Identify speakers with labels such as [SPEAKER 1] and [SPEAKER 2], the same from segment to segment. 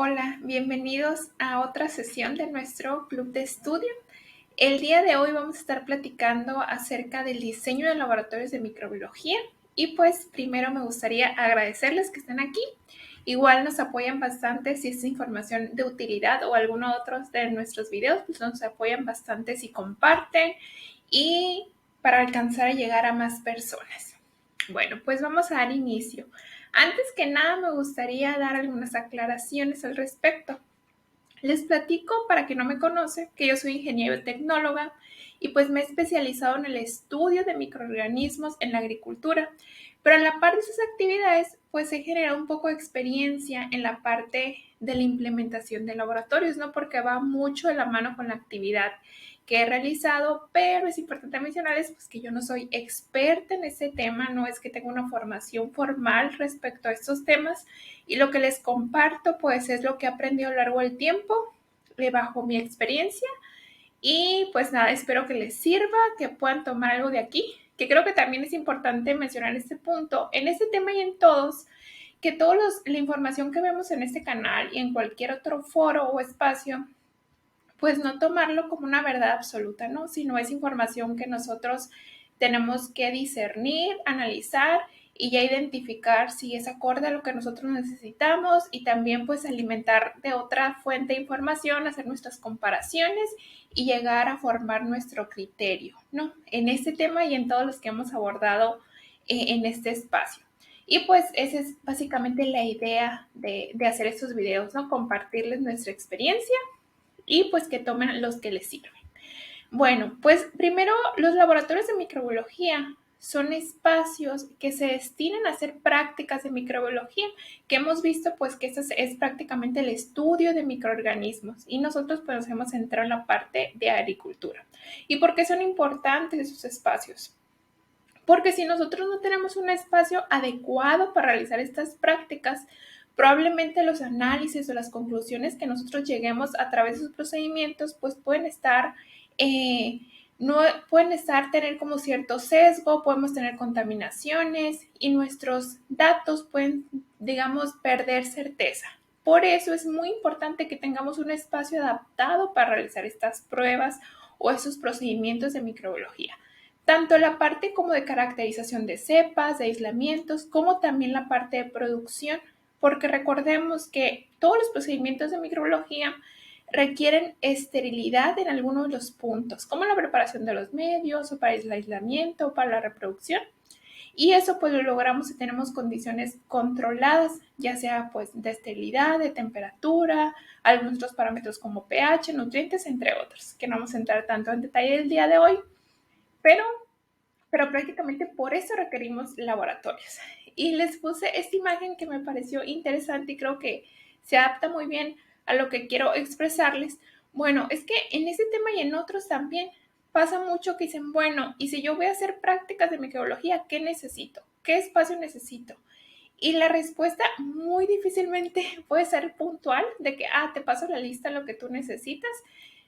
[SPEAKER 1] Hola, bienvenidos a otra sesión de nuestro club de estudio. El día de hoy vamos a estar platicando acerca del diseño de laboratorios de microbiología y pues primero me gustaría agradecerles que estén aquí. Igual nos apoyan bastante si es información de utilidad o alguno otro de nuestros videos, pues nos apoyan bastante si comparten y para alcanzar a llegar a más personas. Bueno, pues vamos a dar inicio. Antes que nada, me gustaría dar algunas aclaraciones al respecto. Les platico, para quien no me conoce, que yo soy ingeniero tecnóloga y pues me he especializado en el estudio de microorganismos en la agricultura. Pero a la par de esas actividades, pues he generado un poco de experiencia en la parte de la implementación de laboratorios, ¿no? Porque va mucho de la mano con la actividad que he realizado, pero es importante mencionarles pues, que yo no soy experta en ese tema, no es que tenga una formación formal respecto a estos temas, y lo que les comparto pues es lo que he aprendido a lo largo del tiempo, bajo mi experiencia, y pues nada, espero que les sirva, que puedan tomar algo de aquí, que creo que también es importante mencionar este punto, en este tema y en todos, que toda la información que vemos en este canal y en cualquier otro foro o espacio, pues no tomarlo como una verdad absoluta, ¿no? Sino es información que nosotros tenemos que discernir, analizar y ya identificar si es acorde a lo que nosotros necesitamos y también pues alimentar de otra fuente de información, hacer nuestras comparaciones y llegar a formar nuestro criterio, ¿no? En este tema y en todos los que hemos abordado en este espacio. Y pues esa es básicamente la idea de hacer estos videos, ¿no? Compartirles nuestra experiencia y pues que tomen los que les sirven. Bueno, pues primero los laboratorios de microbiología son espacios que se destinan a hacer prácticas de microbiología, que hemos visto pues que este es prácticamente el estudio de microorganismos y nosotros pues nos hemos centrado en la parte de agricultura. ¿Y por qué son importantes esos espacios? Porque si nosotros no tenemos un espacio adecuado para realizar estas prácticas, probablemente los análisis o las conclusiones que nosotros lleguemos a través de esos procedimientos, pues pueden estar, no, pueden estar, tener como cierto sesgo, podemos tener contaminaciones y nuestros datos pueden, digamos, perder certeza. Por eso es muy importante que tengamos un espacio adaptado para realizar estas pruebas o esos procedimientos de microbiología, tanto la parte como de caracterización de cepas, de aislamientos, como también la parte de producción, porque recordemos que todos los procedimientos de microbiología requieren esterilidad en algunos de los puntos, como la preparación de los medios, o para el aislamiento, o para la reproducción. Y eso pues lo logramos si tenemos condiciones controladas, ya sea pues de esterilidad, de temperatura, algunos otros parámetros como pH, nutrientes, entre otros, que no vamos a entrar tanto en detalle el día de hoy, pero prácticamente por eso requerimos laboratorios. Y les puse esta imagen que me pareció interesante y creo que se adapta muy bien a lo que quiero expresarles. Bueno, es que en ese tema y en otros también pasa mucho que dicen, bueno, y si yo voy a hacer prácticas de microbiología, ¿qué necesito? ¿Qué espacio necesito? Y la respuesta muy difícilmente puede ser puntual de que, te paso la lista de lo que tú necesitas,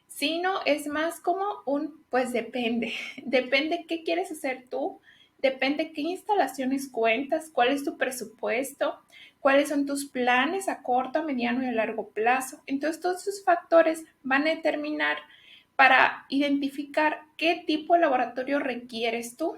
[SPEAKER 1] sino es más como un, pues depende, depende qué quieres hacer tú, depende qué instalaciones cuentas, cuál es tu presupuesto, cuáles son tus planes a corto, a mediano y a largo plazo. Entonces, todos esos factores van a determinar para identificar qué tipo de laboratorio requieres tú.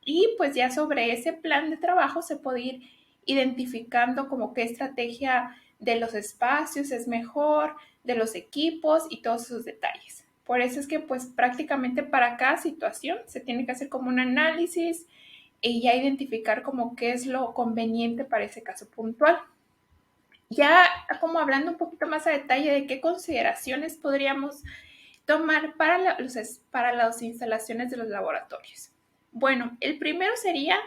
[SPEAKER 1] Y pues ya sobre ese plan de trabajo se puede ir identificando como qué estrategia de los espacios es mejor, de los equipos y todos esos detalles. Por eso es que pues prácticamente para cada situación se tiene que hacer como un análisis y ya identificar como qué es lo conveniente para ese caso puntual. Ya como hablando un poquito más a detalle de qué consideraciones podríamos tomar para las instalaciones de los laboratorios. Bueno, el primero sería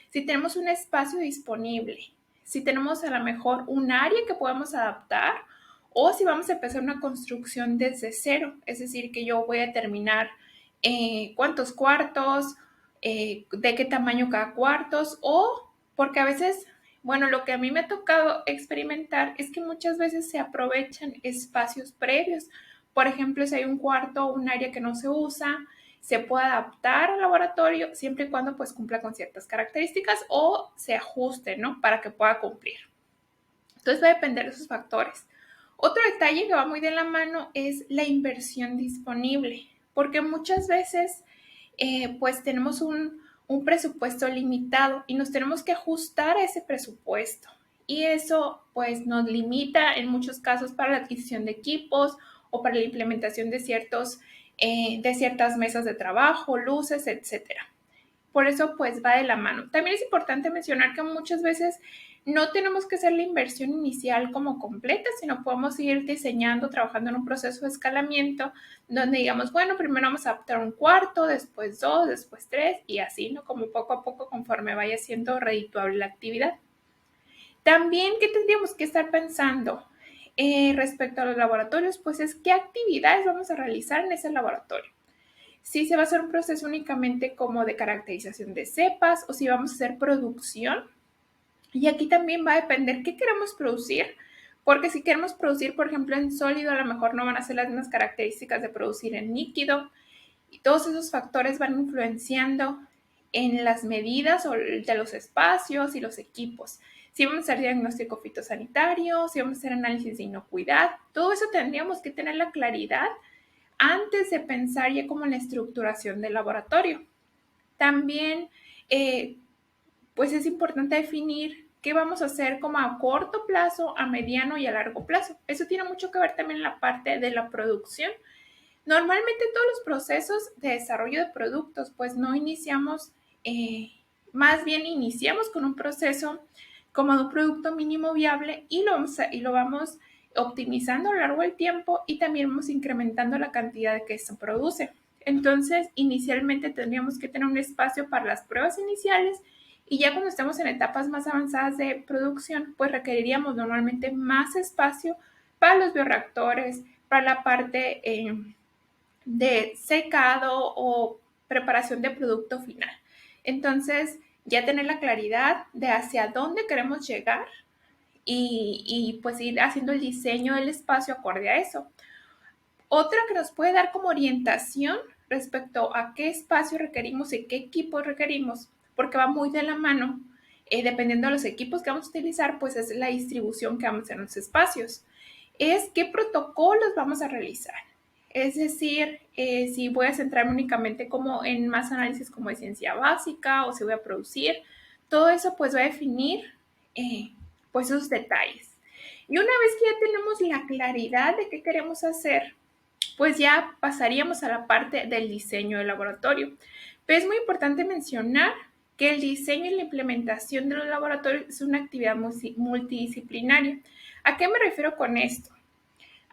[SPEAKER 1] si tenemos un espacio disponible, si tenemos a lo mejor un área que podemos adaptar o si vamos a empezar una construcción desde cero, es decir, que yo voy a determinar cuántos cuartos, de qué tamaño cada cuartos o porque a veces, bueno, lo que a mí me ha tocado experimentar es que muchas veces se aprovechan espacios previos. Por ejemplo, si hay un cuarto o un área que no se usa, se puede adaptar al laboratorio siempre y cuando pues cumpla con ciertas características o se ajuste, ¿no? Para que pueda cumplir. Entonces va a depender de esos factores. Otro detalle que va muy de la mano es la inversión disponible, porque muchas veces pues tenemos un presupuesto limitado y nos tenemos que ajustar a ese presupuesto. Y eso pues nos limita en muchos casos para la adquisición de equipos o para la implementación de ciertas mesas de trabajo, luces, etcétera. Por eso, pues va de la mano. También es importante mencionar que muchas veces no tenemos que hacer la inversión inicial como completa, sino podemos ir diseñando, trabajando en un proceso de escalamiento, donde digamos, bueno, primero vamos a adaptar un cuarto, después dos, después tres, y así, ¿no? Como poco a poco, conforme vaya siendo redituable la actividad. También, ¿qué tendríamos que estar pensando respecto a los laboratorios? Pues es qué actividades vamos a realizar en ese laboratorio. Si se va a hacer un proceso únicamente como de caracterización de cepas o si vamos a hacer producción. Y aquí también va a depender qué queremos producir, porque si queremos producir, por ejemplo, en sólido, a lo mejor no van a ser las mismas características de producir en líquido. Y todos esos factores van influenciando en las medidas de los espacios y los equipos. Si vamos a hacer diagnóstico fitosanitario, si vamos a hacer análisis de inocuidad, todo eso tendríamos que tener la claridad antes de pensar ya como en la estructuración del laboratorio. También, pues es importante definir qué vamos a hacer como a corto plazo, a mediano y a largo plazo. Eso tiene mucho que ver también en la parte de la producción. Normalmente todos los procesos de desarrollo de productos, pues no iniciamos, más bien iniciamos con un proceso como de un producto mínimo viable y lo vamos optimizando a lo largo del tiempo y también vamos incrementando la cantidad de que se produce. Entonces, inicialmente tendríamos que tener un espacio para las pruebas iniciales y ya cuando estemos en etapas más avanzadas de producción, pues requeriríamos normalmente más espacio para los bioreactores, para la parte de secado o preparación de producto final. Entonces, ya tener la claridad de hacia dónde queremos llegar y pues ir haciendo el diseño del espacio acorde a eso. Otra que nos puede dar como orientación respecto a qué espacio requerimos y qué equipo requerimos, porque va muy de la mano, dependiendo de los equipos que vamos a utilizar, pues es la distribución que vamos a hacer en los espacios. Es qué protocolos vamos a realizar. Es decir, si voy a centrarme únicamente como en más análisis como de ciencia básica o si voy a producir, todo eso pues va a definir pues esos detalles. Y una vez que ya tenemos la claridad de qué queremos hacer, pues ya pasaríamos a la parte del diseño del laboratorio. Pero es muy importante mencionar que el diseño y la implementación de los laboratorios es una actividad multidisciplinaria. ¿A qué me refiero con esto?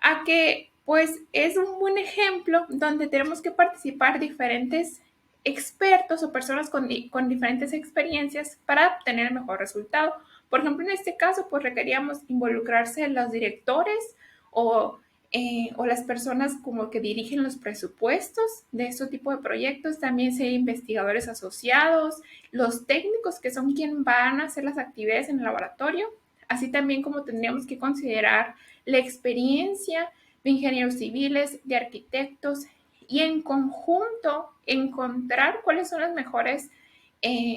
[SPEAKER 1] A que pues es un buen ejemplo donde tenemos que participar diferentes expertos o personas con diferentes experiencias para obtener el mejor resultado. Por ejemplo, en este caso, pues requeríamos involucrarse los directores o las personas como que dirigen los presupuestos de este tipo de proyectos, también ser investigadores asociados, los técnicos que son quienes van a hacer las actividades en el laboratorio, así también como tendríamos que considerar la experiencia de ingenieros civiles, de arquitectos y en conjunto encontrar cuáles son las mejores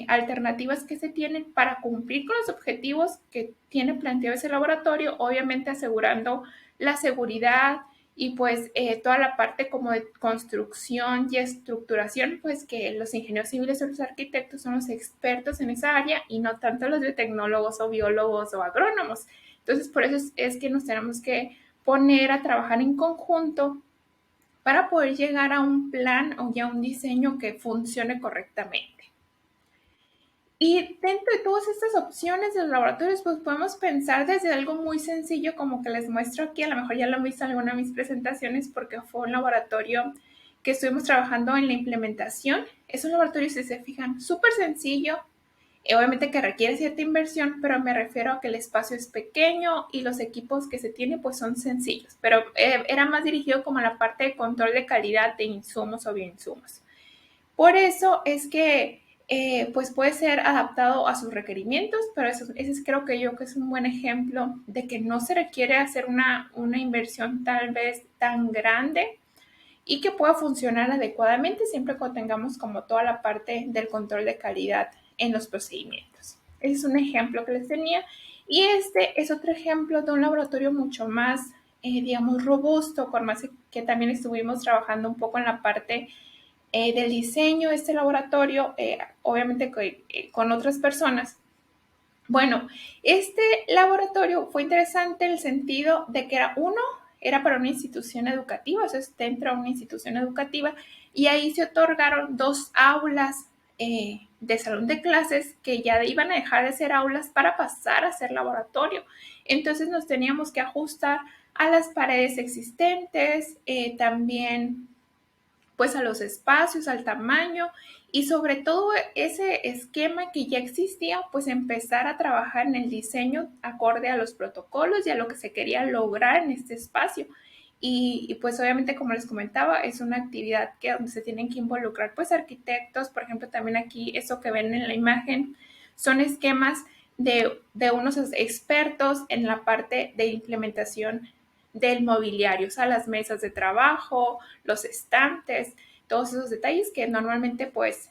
[SPEAKER 1] alternativas que se tienen para cumplir con los objetivos que tiene planteado ese laboratorio, obviamente asegurando la seguridad y pues toda la parte como de construcción y estructuración, pues que los ingenieros civiles o los arquitectos son los expertos en esa área y no tanto los biotecnólogos o biólogos o agrónomos. Entonces, por eso es que nos tenemos que poner a trabajar en conjunto para poder llegar a un plan o ya un diseño que funcione correctamente. Y dentro de todas estas opciones de los laboratorios, pues podemos pensar desde algo muy sencillo como que les muestro aquí, a lo mejor ya lo han visto en alguna de mis presentaciones porque fue un laboratorio que estuvimos trabajando en la implementación. Es un laboratorio, si se fijan, súper sencillo, obviamente que requiere cierta inversión, pero me refiero a que el espacio es pequeño y los equipos que se tienen pues son sencillos, pero era más dirigido como a la parte de control de calidad de insumos o bioinsumos. Por eso es que pues puede ser adaptado a sus requerimientos, pero ese creo que yo que es un buen ejemplo de que no se requiere hacer una inversión tal vez tan grande y que pueda funcionar adecuadamente siempre que tengamos como toda la parte del control de calidad en los procedimientos. Ese es un ejemplo que les tenía. Y este es otro ejemplo de un laboratorio mucho más digamos, robusto, con más que también estuvimos trabajando un poco en la parte del diseño de este laboratorio, obviamente con otras personas. Bueno, este laboratorio fue interesante en el sentido de que era para una institución educativa, o sea, dentro de una institución educativa, y ahí se otorgaron 2 aulas de salón de clases que ya iban a dejar de ser aulas para pasar a ser laboratorio. Entonces nos teníamos que ajustar a las paredes existentes, también pues a los espacios, al tamaño y sobre todo ese esquema que ya existía, pues empezar a trabajar en el diseño acorde a los protocolos y a lo que se quería lograr en este espacio. Y pues obviamente, como les comentaba, es una actividad donde se tienen que involucrar pues arquitectos, por ejemplo, también aquí eso que ven en la imagen son esquemas de unos expertos en la parte de implementación del mobiliario, o sea, las mesas de trabajo, los estantes, todos esos detalles que normalmente pues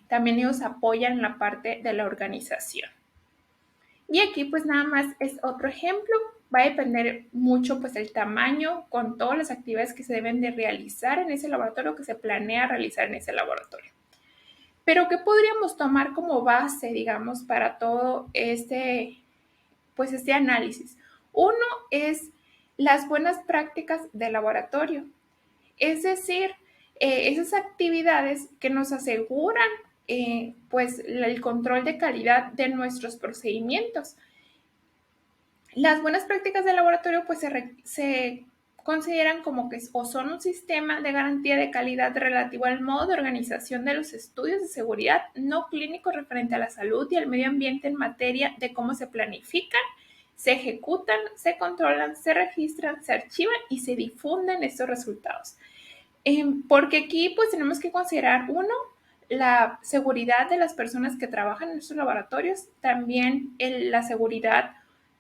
[SPEAKER 1] también ellos apoyan la parte de la organización. Y aquí pues nada más es otro ejemplo, va a depender mucho pues el tamaño con todas las actividades que se deben de realizar en ese laboratorio, que se planea realizar en ese laboratorio. Pero ¿qué podríamos tomar como base, digamos, para todo pues este análisis? Uno es las buenas prácticas de laboratorio, es decir, esas actividades que nos aseguran pues el control de calidad de nuestros procedimientos. Las buenas prácticas de laboratorio pues se consideran como que o son un sistema de garantía de calidad relativo al modo de organización de los estudios de seguridad no clínicos referente a la salud y al medio ambiente en materia de cómo se planifican, se ejecutan, se controlan, se registran, se archivan y se difunden estos resultados. Porque aquí pues tenemos que considerar, uno, la seguridad de las personas que trabajan en estos laboratorios, también la seguridad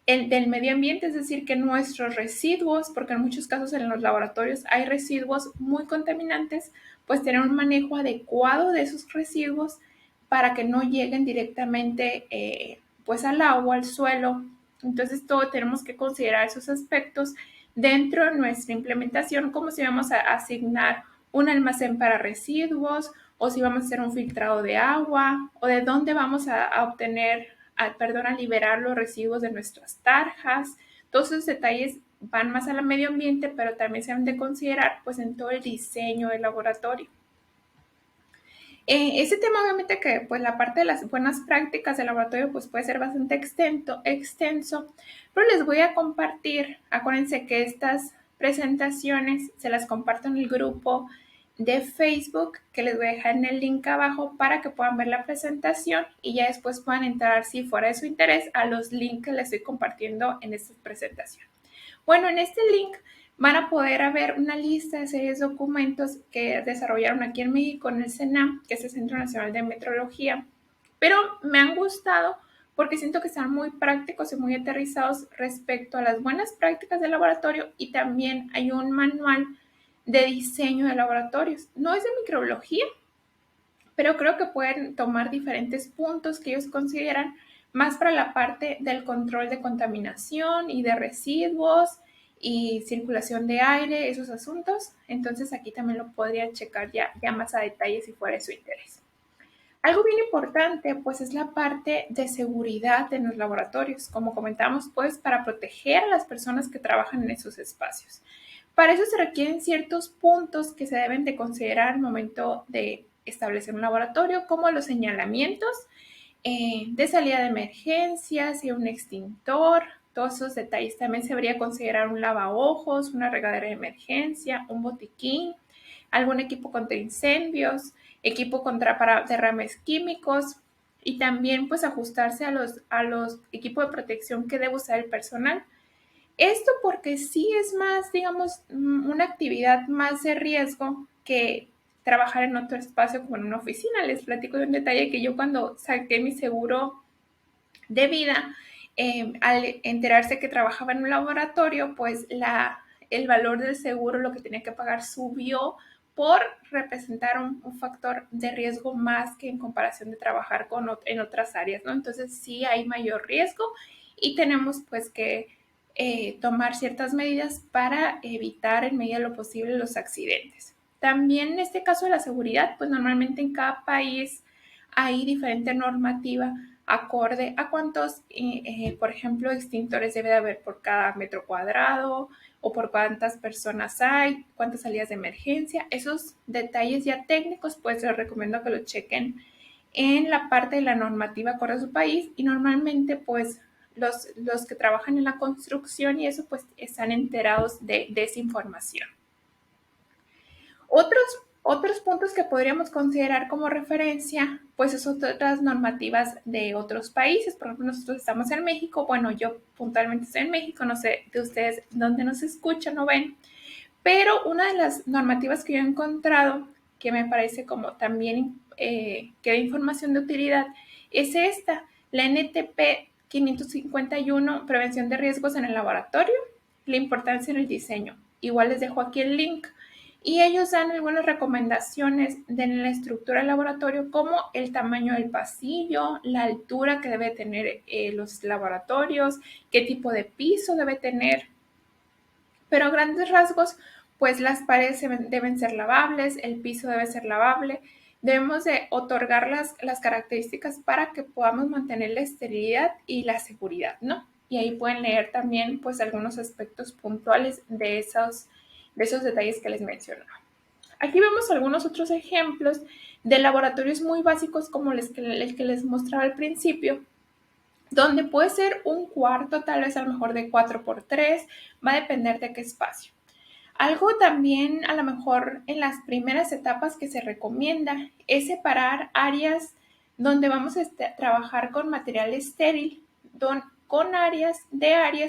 [SPEAKER 1] del medio ambiente, es decir, que nuestros residuos, porque en muchos casos en los laboratorios hay residuos muy contaminantes, pues tener un manejo adecuado de esos residuos para que no lleguen directamente pues al agua, al suelo. Entonces, todo tenemos que considerar esos aspectos dentro de nuestra implementación, como si vamos a asignar un almacén para residuos o si vamos a hacer un filtrado de agua o de dónde vamos a obtener, a liberar los residuos de nuestras tarjas. Todos esos detalles van más al medio ambiente, pero también se han de considerar pues en todo el diseño del laboratorio. Este tema obviamente que pues la parte de las buenas prácticas del laboratorio pues puede ser bastante extenso, pero les voy a compartir, acuérdense que estas presentaciones se las comparto en el grupo de Facebook, que les voy a dejar en el link abajo para que puedan ver la presentación y ya después puedan entrar, si fuera de su interés, a los links que les estoy compartiendo en esta presentación. Bueno, en este link van a poder ver una lista de series de documentos que desarrollaron aquí en México en el CENAM, que es el Centro Nacional de Metrología, pero me han gustado porque siento que están muy prácticos y muy aterrizados respecto a las buenas prácticas de laboratorio y también hay un manual de diseño de laboratorios. No es de microbiología, pero creo que pueden tomar diferentes puntos que ellos consideran más para la parte del control de contaminación y de residuos y circulación de aire, esos asuntos. Entonces aquí también lo podría checar ya más a detalle si fuera de su interés. Algo bien importante, pues, es la parte de seguridad en los laboratorios, como comentamos, pues, para proteger a las personas que trabajan en esos espacios. Para eso se requieren ciertos puntos que se deben de considerar al momento de establecer un laboratorio, como los señalamientos de salida de emergencia, si un extintor, todos esos detalles. También se debería considerar un lavaojos, una regadera de emergencia, un botiquín, algún equipo contra incendios, equipo para derrames químicos y también pues ajustarse a los equipos de protección que debe usar el personal. Esto porque sí es más, digamos, una actividad más de riesgo que trabajar en otro espacio como en una oficina. Les platico de un detalle que yo cuando saqué mi seguro de vida, al enterarse que trabajaba en un laboratorio, pues el valor del seguro, lo que tenía que pagar, subió por representar un factor de riesgo más que en comparación de trabajar en otras áreas, ¿no? Entonces sí hay mayor riesgo y tenemos pues que tomar ciertas medidas para evitar en medida de lo posible los accidentes. También en este caso de la seguridad, pues normalmente en cada país hay diferente normativa acorde a cuántos, por ejemplo, extintores debe de haber por cada metro cuadrado o por cuántas personas hay, cuántas salidas de emergencia. Esos detalles ya técnicos, pues les recomiendo que lo chequen en la parte de la normativa acorde a su país y normalmente pues los que trabajan en la construcción y eso pues están enterados de esa información. Otros, otros puntos que podríamos considerar como referencia, pues es otras normativas de otros países. Por ejemplo, nosotros estamos en México. Bueno, yo puntualmente estoy en México, no sé de ustedes dónde nos escuchan o ven, pero una de las normativas que yo he encontrado, que me parece como también que da información de utilidad, es esta, la NTP 551, prevención de riesgos en el laboratorio, la importancia en el diseño. Igual les dejo aquí el link. Y ellos dan algunas recomendaciones de la estructura del laboratorio, como el tamaño del pasillo, la altura que debe tener los laboratorios, qué tipo de piso debe tener. Pero a grandes rasgos, pues las paredes deben ser lavables, el piso debe ser lavable. Debemos de otorgar las características para que podamos mantener la esterilidad y la seguridad, ¿no? Y ahí pueden leer también pues algunos aspectos puntuales de esos detalles que les mencionaba. Aquí vemos algunos otros ejemplos de laboratorios muy básicos como el que les mostraba al principio, donde puede ser un cuarto, tal vez a lo mejor de 4x3, va a depender de qué espacio. Algo también a lo mejor en las primeras etapas que se recomienda es separar áreas donde vamos a trabajar con material estéril, con áreas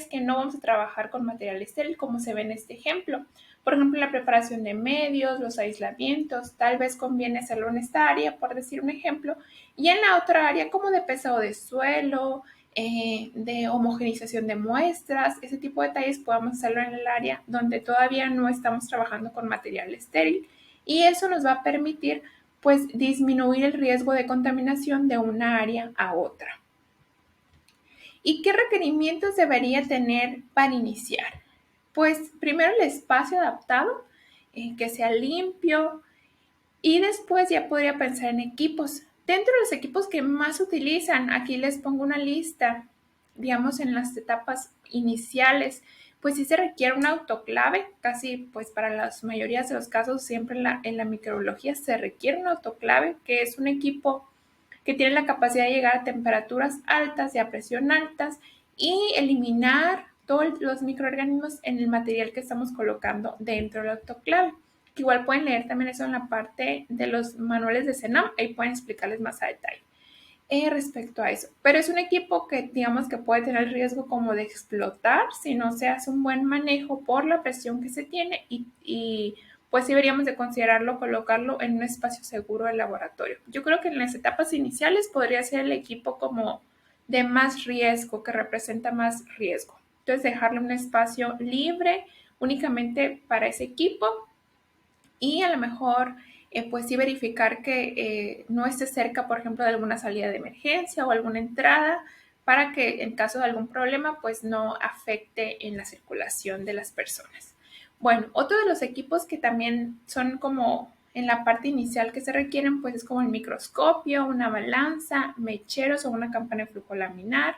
[SPEAKER 1] que no vamos a trabajar con material estéril, como se ve en este ejemplo. Por ejemplo, la preparación de medios, los aislamientos, tal vez conviene hacerlo en esta área, por decir un ejemplo, y en la otra área como de pesado de suelo, de homogeneización de muestras, ese tipo de detalles podamos hacerlo en el área donde todavía no estamos trabajando con material estéril y eso nos va a permitir pues disminuir el riesgo de contaminación de una área a otra. ¿Y qué requerimientos debería tener para iniciar? Pues primero el espacio adaptado, que sea limpio, y después ya podría pensar en equipos. Dentro de los equipos que más utilizan, aquí les pongo una lista, digamos en las etapas iniciales, pues sí se requiere un autoclave, casi pues para las mayorías de los casos siempre en la microbiología se requiere un autoclave, que es un equipo que tiene la capacidad de llegar a temperaturas altas y a presión altas y eliminar todos los microorganismos en el material que estamos colocando dentro del autoclave. Que igual pueden leer también eso en la parte de los manuales de CENAM, ahí pueden explicarles más a detalle respecto a eso. Pero es un equipo que digamos que puede tener el riesgo como de explotar si no se hace un buen manejo por la presión que se tiene y pues sí deberíamos de considerarlo, colocarlo en un espacio seguro del laboratorio. Yo creo que en las etapas iniciales podría ser el equipo como de más riesgo, que representa más riesgo. Entonces dejarle un espacio libre únicamente para ese equipo y a lo mejor pues sí verificar que no esté cerca, por ejemplo, de alguna salida de emergencia o alguna entrada para que en caso de algún problema pues no afecte en la circulación de las personas. Bueno, otro de los equipos que también son como en la parte inicial que se requieren pues es como el microscopio, una balanza, mecheros o una campana de flujo laminar,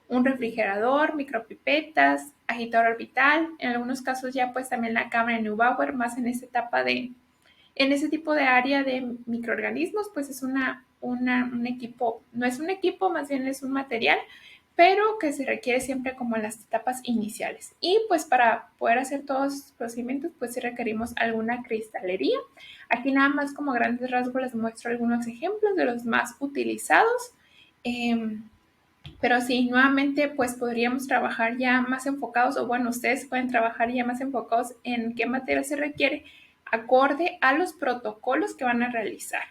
[SPEAKER 1] un refrigerador, micropipetas, agitador orbital, en algunos casos ya pues también la cámara de Neubauer, más en esta etapa en ese tipo de área de microorganismos, pues es un equipo, no es un equipo, más bien es un material, pero que se requiere siempre como en las etapas iniciales. Y pues para poder hacer todos los procedimientos, pues sí requerimos alguna cristalería. Aquí nada más como grandes rasgos les muestro algunos ejemplos de los más utilizados. Pero sí, nuevamente, pues podríamos trabajar ya más enfocados, o bueno, ustedes pueden trabajar ya más enfocados en qué materia se requiere, acorde a los protocolos que van a realizar.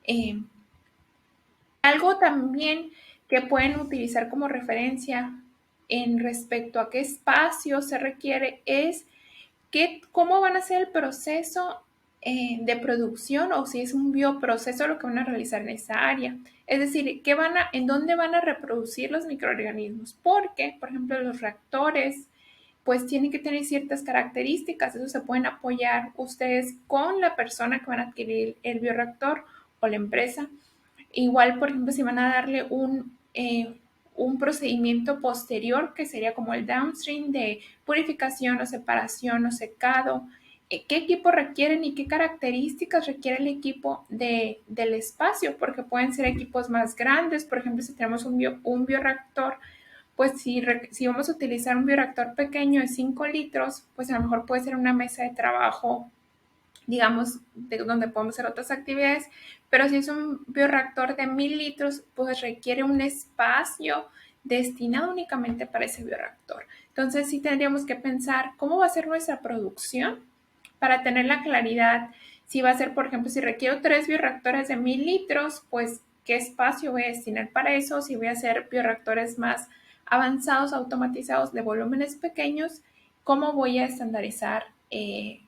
[SPEAKER 1] Eh, Algo también que pueden utilizar como referencia en respecto a qué espacio se requiere es cómo van a ser el proceso de producción o si es un bioproceso lo que van a realizar en esa área. Es decir, en dónde van a reproducir los microorganismos. Porque, por ejemplo, los reactores pues tienen que tener ciertas características. Eso se pueden apoyar ustedes con la persona que van a adquirir el bioreactor o la empresa. Igual, por ejemplo, si van a darle un procedimiento posterior, que sería como el downstream de purificación o separación o secado, qué equipo requieren y qué características requiere el equipo del espacio, porque pueden ser equipos más grandes. Por ejemplo, si tenemos un bioreactor, pues si vamos a utilizar un bioreactor pequeño de 5 litros, pues a lo mejor puede ser una mesa de trabajo, digamos, donde podemos hacer otras actividades, pero si es un bioreactor de 1000 litros, pues requiere un espacio destinado únicamente para ese bioreactor. Entonces sí tendríamos que pensar cómo va a ser nuestra producción para tener la claridad. Si va a ser, por ejemplo, si requiero 3 bioreactores de 1000 litros, pues qué espacio voy a destinar para eso. Si voy a hacer bioreactores más avanzados, automatizados, de volúmenes pequeños, cómo voy a estandarizar,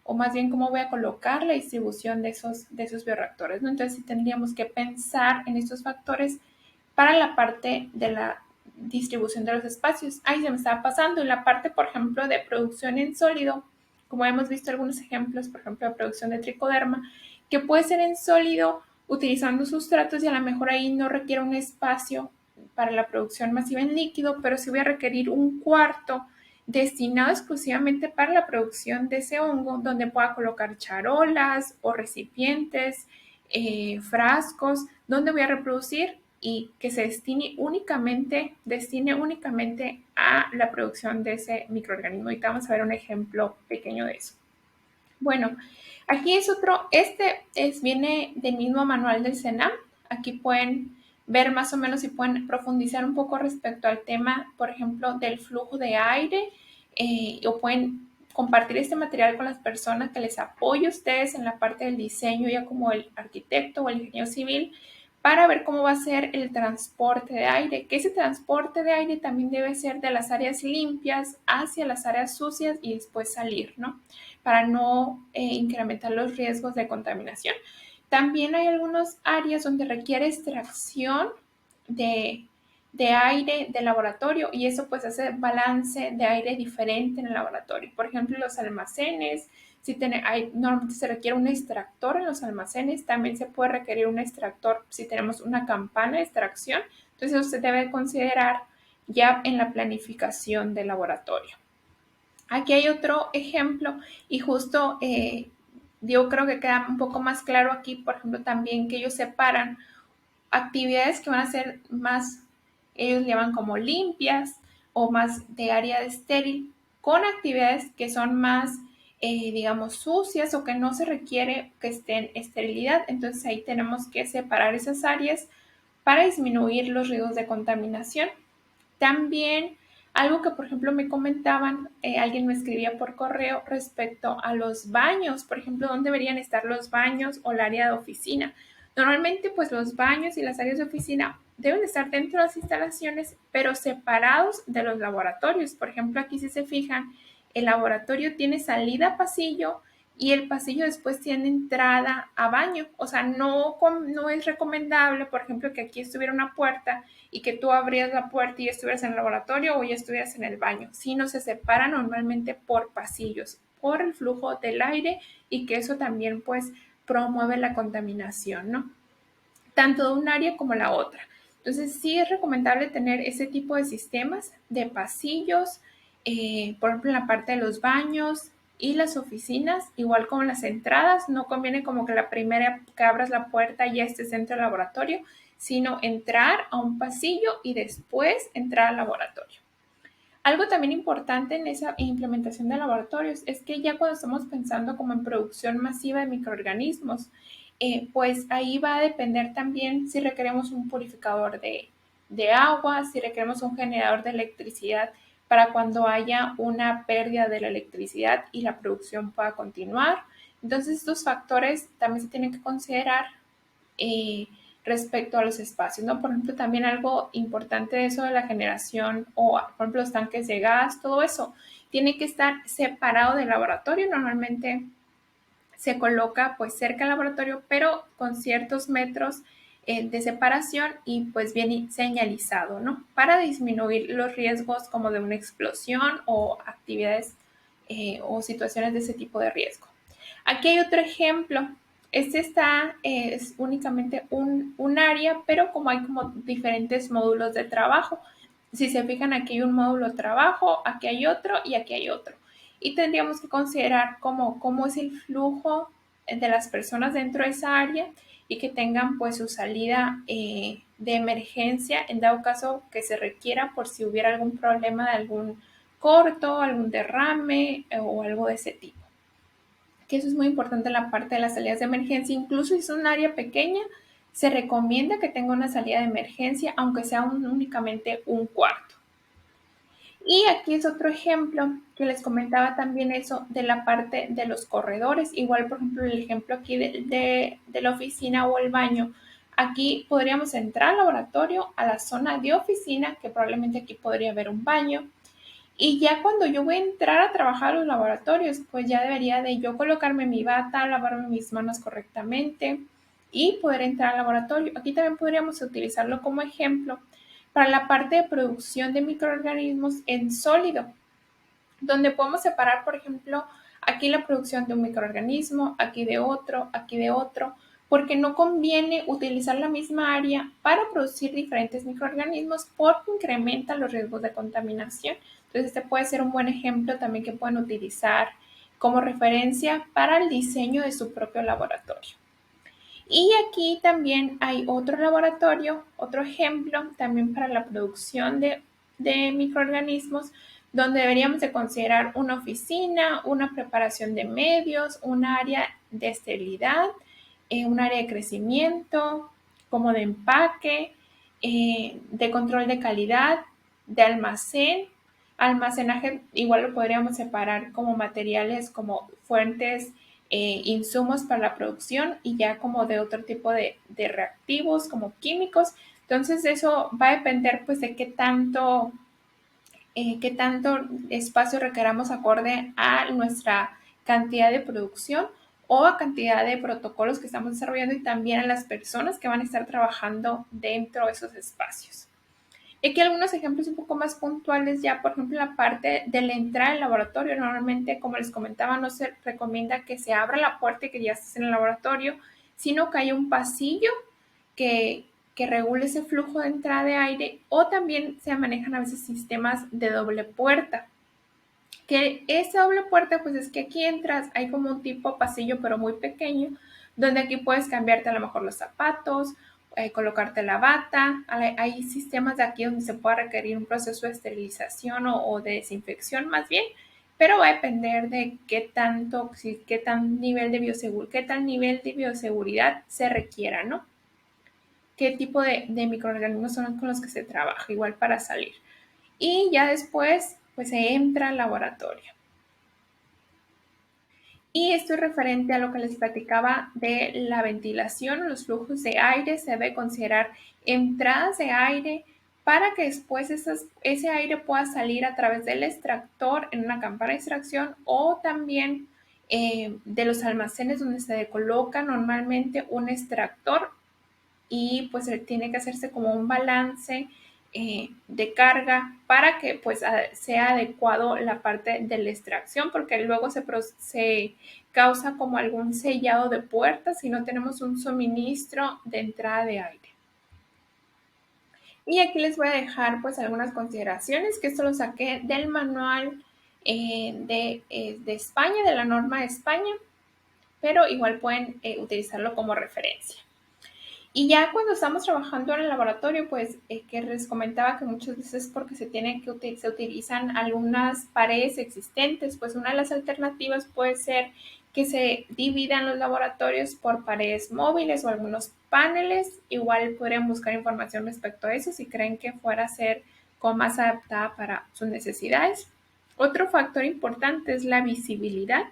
[SPEAKER 1] o más bien cómo voy a colocar la distribución de esos bioreactores, ¿no? Entonces sí tendríamos que pensar en estos factores para la parte de la distribución de los espacios. Ahí se me estaba pasando. En la parte, por ejemplo, de producción en sólido, como hemos visto algunos ejemplos, por ejemplo, de producción de tricoderma, que puede ser en sólido utilizando sustratos, y a lo mejor ahí no requiere un espacio para la producción masiva en líquido, pero sí voy a requerir un cuarto destinado exclusivamente para la producción de ese hongo, donde pueda colocar charolas o recipientes, frascos, donde voy a reproducir, y que se destine únicamente a la producción de ese microorganismo. Ahorita vamos a ver un ejemplo pequeño de eso. Bueno, aquí es otro, viene del mismo manual del CENAM. Aquí pueden ver más o menos y pueden profundizar un poco respecto al tema, por ejemplo, del flujo de aire, o pueden compartir este material con las personas que les apoye a ustedes en la parte del diseño, ya como el arquitecto o el ingeniero civil, para ver cómo va a ser el transporte de aire, que ese transporte de aire también debe ser de las áreas limpias hacia las áreas sucias y después salir, ¿no? Para no incrementar los riesgos de contaminación. También hay algunas áreas donde requiere extracción de, de aire de laboratorio, y eso pues hace balance de aire diferente en el laboratorio. Por ejemplo, los almacenes, normalmente se requiere un extractor en los almacenes, también se puede requerir un extractor si tenemos una campana de extracción. Entonces eso se debe considerar ya en la planificación del laboratorio. Aquí hay otro ejemplo, y justo yo creo que queda un poco más claro aquí, por ejemplo, también que ellos separan actividades que van a ser más, ellos llaman como limpias o más de área estéril, con actividades que son más, digamos, sucias o que no se requiere que estén esterilidad. Entonces ahí tenemos que separar esas áreas para disminuir los riesgos de contaminación. También algo que, por ejemplo, me comentaban, alguien me escribía por correo respecto a los baños, por ejemplo, dónde deberían estar los baños o el área de oficina. Normalmente, pues los baños y las áreas de oficina deben estar dentro de las instalaciones, pero separados de los laboratorios. Por ejemplo, aquí si se fijan, el laboratorio tiene salida a pasillo y el pasillo después tiene entrada a baño. O sea, no es recomendable, por ejemplo, que aquí estuviera una puerta y que tú abrías la puerta y estuvieras en el laboratorio o ya estuvieras en el baño, sino se separa normalmente por pasillos, por el flujo del aire, y que eso también pues promueve la contaminación, ¿no? Tanto de un área como la otra. Entonces sí es recomendable tener ese tipo de sistemas de pasillos, por ejemplo en la parte de los baños y las oficinas, igual como las entradas. No conviene como que la primera que abras la puerta ya estés dentro del laboratorio, sino entrar a un pasillo y después entrar al laboratorio. Algo también importante en esa implementación de laboratorios es que ya cuando estamos pensando como en producción masiva de microorganismos, pues ahí va a depender también si requeremos un purificador de agua, si requeremos un generador de electricidad para cuando haya una pérdida de la electricidad y la producción pueda continuar. Entonces estos factores también se tienen que considerar respecto a los espacios, ¿no? Por ejemplo, también algo importante de eso de la generación, o por ejemplo los tanques de gas, todo eso tiene que estar separado del laboratorio. Normalmente se coloca pues cerca del laboratorio, pero con ciertos metros de separación y pues bien señalizado, ¿no? Para disminuir los riesgos como de una explosión o actividades o situaciones de ese tipo de riesgo. Aquí hay otro ejemplo. Este es únicamente un área, pero como hay como diferentes módulos de trabajo. Si se fijan, aquí hay un módulo de trabajo, aquí hay otro y aquí hay otro. Y tendríamos que considerar cómo es el flujo de las personas dentro de esa área y que tengan pues su salida de emergencia en dado caso que se requiera por si hubiera algún problema de algún corto, algún derrame o algo de ese tipo. Que eso es muy importante en la parte de las salidas de emergencia. Incluso si es un área pequeña, se recomienda que tenga una salida de emergencia, aunque sea únicamente un cuarto. Y aquí es otro ejemplo que les comentaba también eso de la parte de los corredores. Igual, por ejemplo, el ejemplo aquí de la oficina o el baño. Aquí podríamos entrar al laboratorio, a la zona de oficina, que probablemente aquí podría haber un baño. Y ya cuando yo voy a entrar a trabajar a los laboratorios, pues ya debería de yo colocarme mi bata, lavarme mis manos correctamente y poder entrar al laboratorio. Aquí también podríamos utilizarlo como ejemplo para la parte de producción de microorganismos en sólido, donde podemos separar, por ejemplo, aquí la producción de un microorganismo, aquí de otro, porque no conviene utilizar la misma área para producir diferentes microorganismos porque incrementa los riesgos de contaminación. Entonces, este puede ser un buen ejemplo también que pueden utilizar como referencia para el diseño de su propio laboratorio. Y aquí también hay otro laboratorio, otro ejemplo también para la producción de microorganismos, donde deberíamos de considerar una oficina, una preparación de medios, un área de esterilidad, un área de crecimiento, como de empaque, de control de calidad, de almacenaje, igual lo podríamos separar como materiales, como fuentes insumos para la producción y ya como de otro tipo de reactivos como químicos. Entonces eso va a depender pues de qué tanto espacio requeramos acorde a nuestra cantidad de producción o a cantidad de protocolos que estamos desarrollando y también a las personas que van a estar trabajando dentro de esos espacios. Aquí algunos ejemplos un poco más puntuales ya, por ejemplo, la parte de la entrada al laboratorio. Normalmente, como les comentaba, no se recomienda que se abra la puerta y que ya estés en el laboratorio, sino que haya un pasillo que, que regule ese flujo de entrada de aire o también se manejan a veces sistemas de doble puerta. Que esa doble puerta, pues es que aquí entras, hay como un tipo pasillo, pero muy pequeño, donde aquí puedes cambiarte a lo mejor los zapatos, colocarte la bata. Hay sistemas de aquí donde se puede requerir un proceso de esterilización o de desinfección más bien, pero va a depender de qué tanto, qué tal nivel de bioseguridad se requiera, ¿no? Qué tipo de microorganismos son con los que se trabaja, igual para salir. Y ya después, pues se entra al laboratorio. Y esto es referente a lo que les platicaba de la ventilación, los flujos de aire. Se debe considerar entradas de aire para que después ese aire pueda salir a través del extractor en una campana de extracción o también de los almacenes donde se coloca normalmente un extractor y pues tiene que hacerse como un balance de carga para que pues sea adecuado la parte de la extracción porque luego se causa como algún sellado de puertas si no tenemos un suministro de entrada de aire. Y aquí les voy a dejar pues algunas consideraciones que esto lo saqué del manual de España, de la norma de España, pero igual pueden utilizarlo como referencia. Y ya cuando estamos trabajando en el laboratorio, pues que les comentaba que muchas veces porque se utilizan algunas paredes existentes, pues una de las alternativas puede ser que se dividan los laboratorios por paredes móviles o algunos paneles. Igual podrían buscar información respecto a eso si creen que fuera a ser como más adaptada para sus necesidades. Otro factor importante es la visibilidad.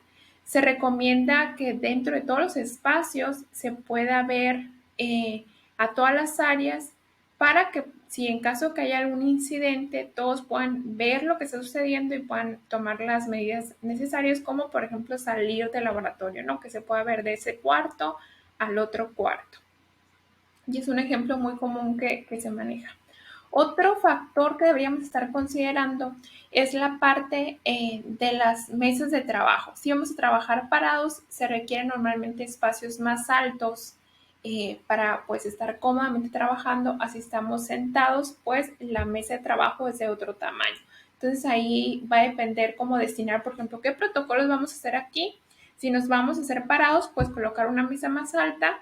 [SPEAKER 1] Se recomienda que dentro de todos los espacios se pueda ver a todas las áreas para que si en caso que haya algún incidente, todos puedan ver lo que está sucediendo y puedan tomar las medidas necesarias, como por ejemplo salir del laboratorio, ¿no? Que se pueda ver de ese cuarto al otro cuarto. y es un ejemplo muy común que se maneja. Otro factor que deberíamos estar considerando es la parte de las mesas de trabajo. Si vamos a trabajar parados, se requieren normalmente espacios más altos para pues estar cómodamente trabajando. Así estamos sentados, pues la mesa de trabajo es de otro tamaño. Entonces ahí va a depender cómo destinar, por ejemplo, qué protocolos vamos a hacer aquí. Si nos vamos a hacer parados, pues colocar una mesa más alta,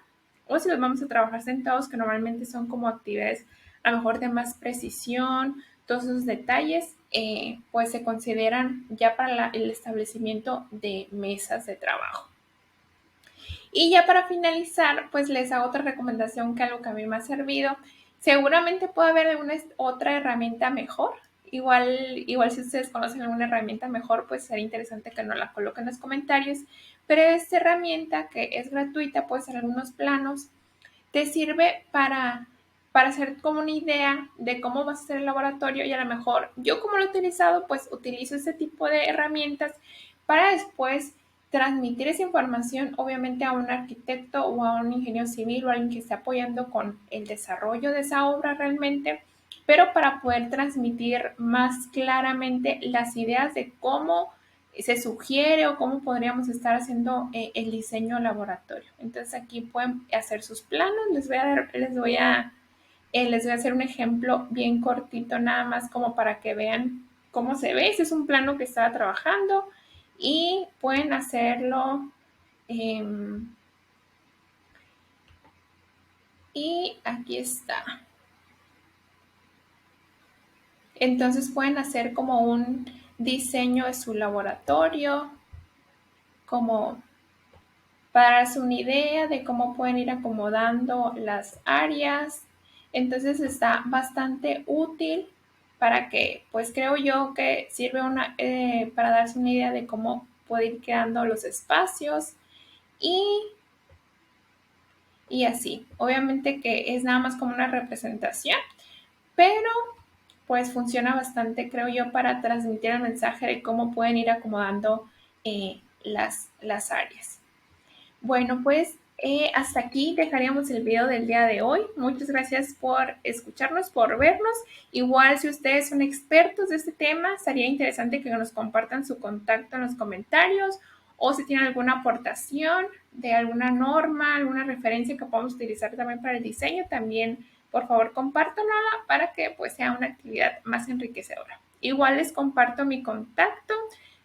[SPEAKER 1] o si los vamos a trabajar sentados, que normalmente son como actividades a lo mejor de más precisión, todos esos detalles, pues se consideran ya para el establecimiento de mesas de trabajo. Y ya para finalizar, pues les hago otra recomendación que algo que a mí me ha servido. Seguramente puede haber alguna otra herramienta mejor. Igual si ustedes conocen alguna herramienta mejor, pues sería interesante que nos la coloquen en los comentarios. Pero esta herramienta que es gratuita, puede ser algunos planos, te sirve para hacer como una idea de cómo va a ser el laboratorio, y a lo mejor yo como lo he utilizado, pues utilizo ese tipo de herramientas para después transmitir esa información obviamente a un arquitecto o a un ingeniero civil o a alguien que esté apoyando con el desarrollo de esa obra realmente, pero para poder transmitir más claramente las ideas de cómo se sugiere o cómo podríamos estar haciendo el diseño laboratorio. Entonces aquí pueden hacer sus planos. Les voy a hacer un ejemplo bien cortito nada más como para que vean cómo se ve. Este es un plano que estaba trabajando y pueden hacerlo. eh, y aquí está. Entonces pueden hacer como un diseño de su laboratorio, como para darse una idea de cómo pueden ir acomodando las áreas. Entonces está bastante útil para que, pues creo yo que sirve para darse una idea de cómo puede ir quedando los espacios y, y así. Obviamente que es nada más como una representación, pero pues funciona bastante, creo yo, para transmitir el mensaje de cómo pueden ir acomodando las áreas. Bueno, pues hasta aquí dejaríamos el video del día de hoy. Muchas gracias por escucharnos, por vernos. Igual si ustedes son expertos de este tema, sería interesante que nos compartan su contacto en los comentarios, o si tienen alguna aportación de alguna norma, alguna referencia que podamos utilizar también para el diseño, también por favor compártanla para que pues sea una actividad más enriquecedora. Igual les comparto mi contacto.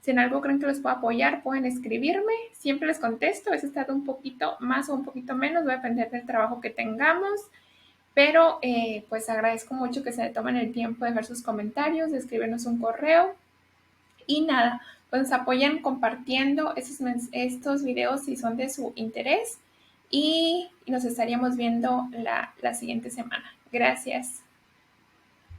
[SPEAKER 1] Si en algo creen que les puedo apoyar, pueden escribirme. Siempre les contesto. A veces tarda un poquito más o un poquito menos. Va a depender del trabajo que tengamos. Pero pues agradezco mucho que se tomen el tiempo de ver sus comentarios, de escribirnos un correo. Y nada, pues nos apoyan compartiendo estos videos si son de su interés. Y nos estaríamos viendo la siguiente semana. Gracias.